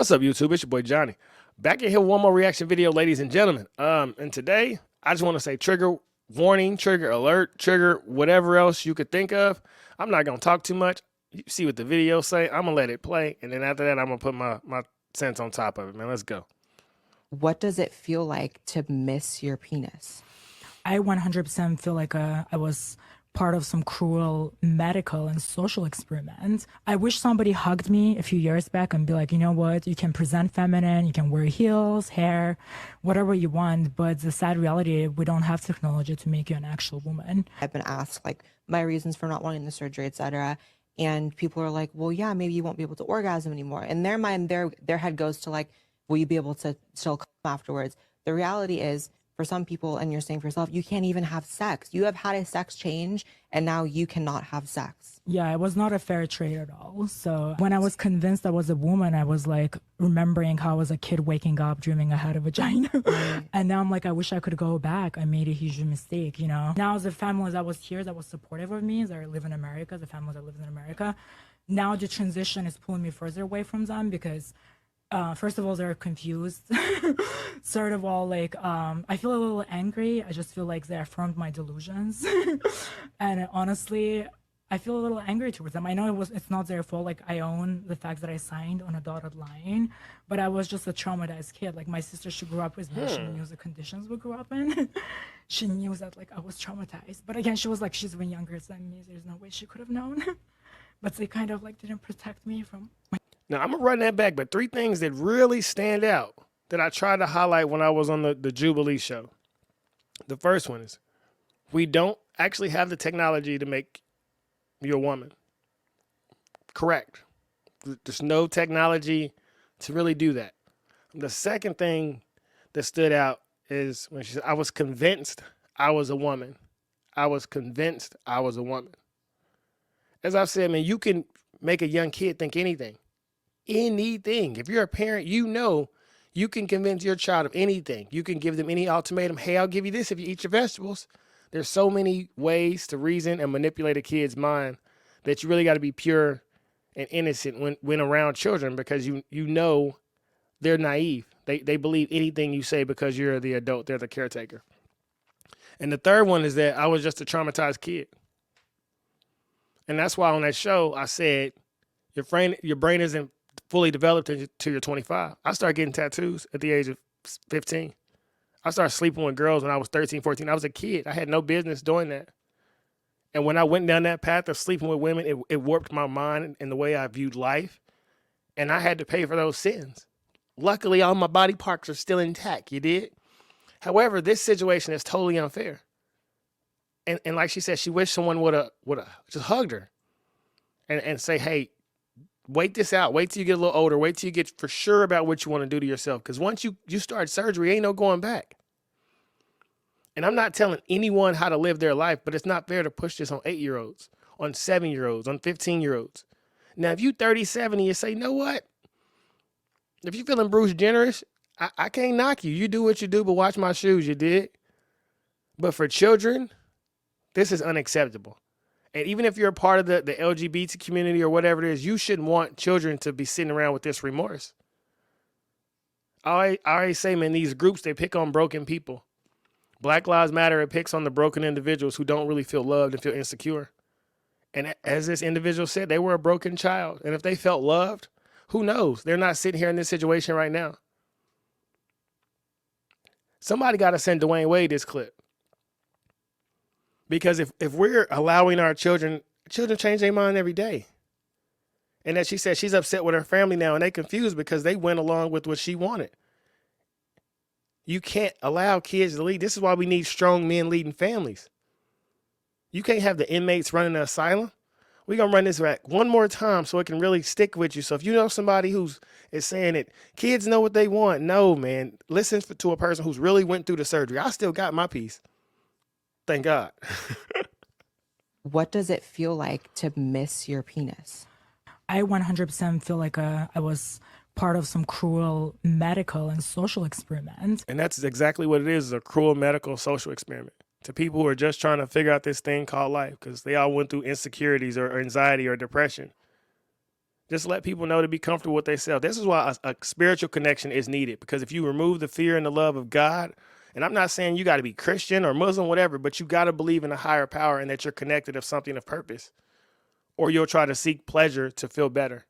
What's up, YouTube? It's your boy Johnny. Back in here with one more reaction video, ladies and gentlemen. And today, I just want to say trigger warning, trigger alert, trigger whatever else you could think of. I'm not going to talk too much. You see what the video say. I'm going to let it play. And then after that, I'm going to put my sense on top of it, man. Let's go. What does it feel like to miss your penis? I 100% feel like I was part of some cruel medical and social experiment. I wish somebody hugged me a few years back and be like, you know what, you can present feminine, you can wear heels, hair, whatever you want, but the sad reality, we don't have technology to make you an actual woman. I've been asked like my reasons for not wanting the surgery, etc. And people are like, well, yeah, maybe you won't be able to orgasm anymore. In their mind, their head goes to like, will you be able to still come afterwards? The reality is, for some people, and you're saying for yourself, you can't even have sex. You have had a sex change, and now you cannot have sex. Yeah, it was not a fair trade at all. So when I was convinced I was a woman, I was like remembering how I was a kid waking up dreaming I had a vagina. And now I'm like, I wish I could go back. I made a huge mistake, you know? Now the families that was here that was supportive of me, that live in America, the families that live in America, now the transition is pulling me further away from them because first of all, they're confused. Third of all, like, I feel a little angry. I just feel like they affirmed my delusions. And honestly, I feel a little angry towards them. I know it's not their fault. Like, I own the fact that I signed on a dotted line, but I was just a traumatized kid. Like, my sister, she grew up with me. She knew the conditions we grew up in. She knew that, like, I was traumatized. But again, she was like, she's even younger than me. There's no way she could have known. But they kind of, like, didn't protect me from my... Now, I'm going to run that back, but 3 things that really stand out that I tried to highlight when I was on the Jubilee show. The first one is we don't actually have the technology to make you a woman. Correct. There's no technology to really do that. The second thing that stood out is when she said, I was convinced I was a woman. I was convinced I was a woman. As I've said, man, you can make a young kid think anything. Anything. If you're a parent, you know you can convince your child of anything. You can give them any ultimatum. Hey, I'll give you this if you eat your vegetables. There's so many ways to reason and manipulate a kid's mind that you really got to be pure and innocent when around children because you know they're naive. They believe anything you say because you're the adult. They're the caretaker. And the third one is that I was just a traumatized kid. And that's why on that show I said your brain isn't fully developed until you're 25. I started getting tattoos at the age of 15. I started sleeping with girls when I was 13, 14. I was a kid. I had no business doing that. And when I went down that path of sleeping with women, it warped my mind and the way I viewed life. And I had to pay for those sins. Luckily, all my body parts are still intact. You did? However, this situation is totally unfair. And like she said, she wished someone would have just hugged her and say, hey, wait this out. Wait till you get a little older. Wait till you get for sure about what you want to do to yourself. Because once you start surgery, ain't no going back. And I'm not telling anyone how to live their life, but it's not fair to push this on 8-year-olds, on 7-year-olds, on 15-year-olds. Now, if you 37 and you say, you know what? If you're feeling Bruce Jennerish, I can't knock you. You do what you do, but watch my shoes, you did. But for children, this is unacceptable. And even if you're a part of the LGBT community or whatever it is, you shouldn't want children to be sitting around with this remorse. I always say, man, these groups, they pick on broken people. Black Lives Matter, it picks on the broken individuals who don't really feel loved and feel insecure. And as this individual said, they were a broken child. And if they felt loved, who knows? They're not sitting here in this situation right now. Somebody got to send Dwayne Wade this clip. Because if we're allowing our children change their mind every day. And as she said, she's upset with her family now and they confused because they went along with what she wanted. You can't allow kids to lead. This is why we need strong men leading families. You can't have the inmates running the asylum. We're going to run this back one more time so it can really stick with you. So if you know somebody is saying that kids know what they want, no, man, listen to a person who's really went through the surgery. I still got my piece. Thank God. What does it feel like to miss your penis? I 100% feel like I was part of some cruel medical and social experiment. And that's exactly what it is a cruel medical social experiment to people who are just trying to figure out this thing called life because they all went through insecurities or anxiety or depression. Just let people know to be comfortable with themselves. This is why a spiritual connection is needed, because if you remove the fear and the love of God, and I'm not saying you got to be Christian or Muslim, whatever, but you got to believe in a higher power and that you're connected of something of purpose, or you'll try to seek pleasure to feel better.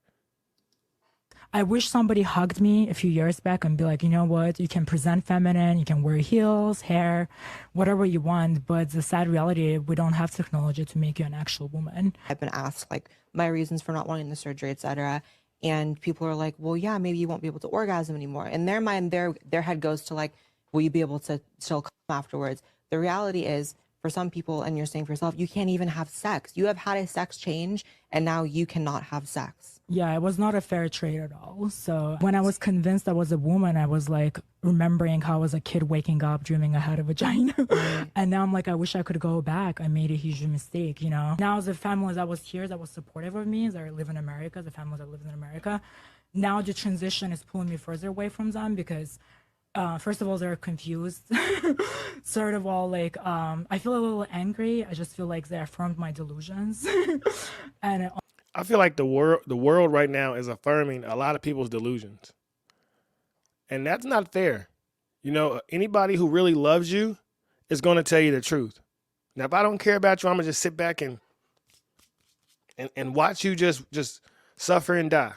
I wish somebody hugged me a few years back and be like, you know what, you can present feminine, you can wear heels, hair, whatever you want. But the sad reality, we don't have technology to make you an actual woman. I've been asked like my reasons for not wanting the surgery, etc. And people are like, well, yeah, maybe you won't be able to orgasm anymore. In their mind, their head goes to like, will you be able to still come afterwards? The reality is, for some people, and you're saying for yourself, you can't even have sex. You have had a sex change, and now you cannot have sex. Yeah, it was not a fair trade at all. So when I was convinced I was a woman, I was like remembering how I was a kid waking up dreaming I had a vagina. And now I'm like, I wish I could go back. I made a huge mistake, you know? Now the family that was here, that was supportive of me, that live in America, the families that live in America, now the transition is pulling me further away from them because first of all, they're confused. Third of all, like, I feel a little angry. I just feel like they affirmed my delusions. And I feel like the world right now is affirming a lot of people's delusions. And that's not fair. You know, anybody who really loves you is going to tell you the truth. Now, if I don't care about you, I'm going to just sit back and watch you just suffer and die.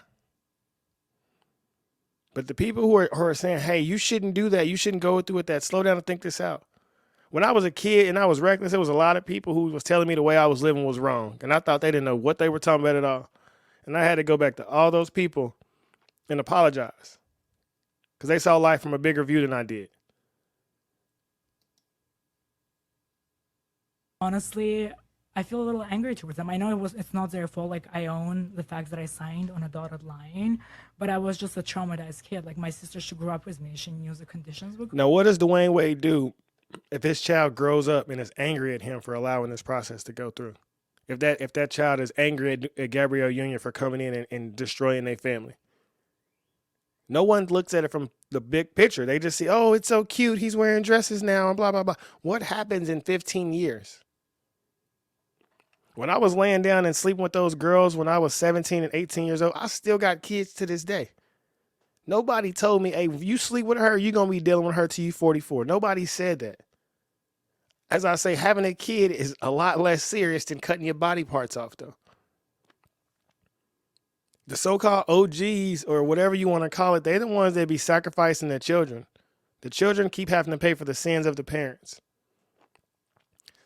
But the people who are saying, hey, you shouldn't do that, you shouldn't go through with that, slow down and think this out. When I was a kid and I was reckless, there was a lot of people who was telling me the way I was living was wrong. And I thought they didn't know what they were talking about at all. And I had to go back to all those people and apologize, because they saw life from a bigger view than I did. honestly, I feel a little angry towards them. I know it's not their fault. Like, I own the fact that I signed on a dotted line, but I was just a traumatized kid. Like, my sister, she grew up with me. She knew the conditions would. Now, what does Dwayne Wade do if his child grows up and is angry at him for allowing this process to go through? If that child is angry at Gabrielle Union for coming in and destroying their family? No one looks at it from the big picture. They just see, oh, it's so cute, he's wearing dresses now, and blah, blah, blah. What happens in 15 years? When I was laying down and sleeping with those girls when I was 17 and 18 years old, I still got kids to this day. Nobody told me, hey, if you sleep with her, you're going to be dealing with her till you 44. Nobody said that. As I say, having a kid is a lot less serious than cutting your body parts off, though. The so-called OGs, or whatever you want to call it, they're the ones that be sacrificing their children. The children keep having to pay for the sins of the parents.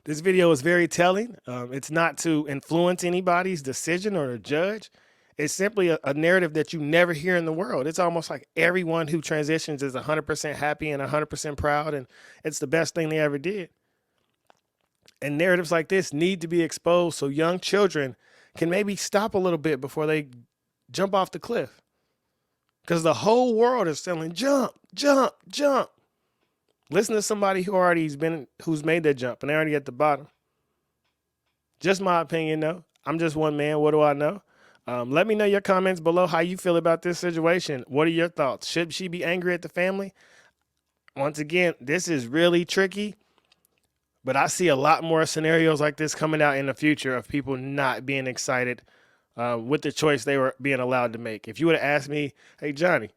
This video is very telling. It's not to influence anybody's decision or to judge. It's simply a narrative that you never hear in the world. It's almost like everyone who transitions is 100% happy and 100% proud, and it's the best thing they ever did. And narratives like this need to be exposed so young children can maybe stop a little bit before they jump off the cliff. Because the whole world is telling, jump, jump, jump. Listen to somebody who's made that jump and they're already at the bottom. Just my opinion, though. I'm just one man. What do I know? Let me know your comments below how you feel about this situation. What are your thoughts? Should she be angry at the family? Once again, this is really tricky, but I see a lot more scenarios like this coming out in the future of people not being excited with the choice they were being allowed to make. If you would have asked me, hey, Johnny,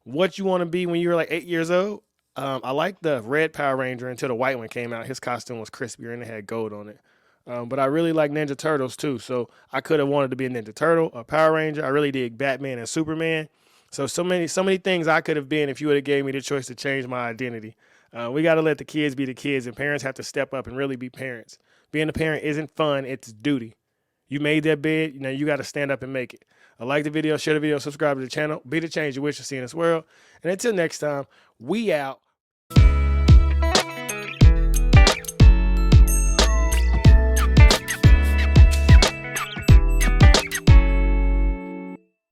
what you want to be when you were like 8 years old? I liked the red Power Ranger until the white one came out. His costume was crispier and it had gold on it. But I really like Ninja Turtles too. So I could have wanted to be a Ninja Turtle, a Power Ranger. I really dig Batman and Superman. So many things I could have been if you would have gave me the choice to change my identity. We got to let the kids be the kids, and parents have to step up and really be parents. Being a parent isn't fun. It's duty. You made that bed. You got to stand up and make it. Like the video, share the video, subscribe to the channel. Be the change you wish to see in this world. And until next time, we out.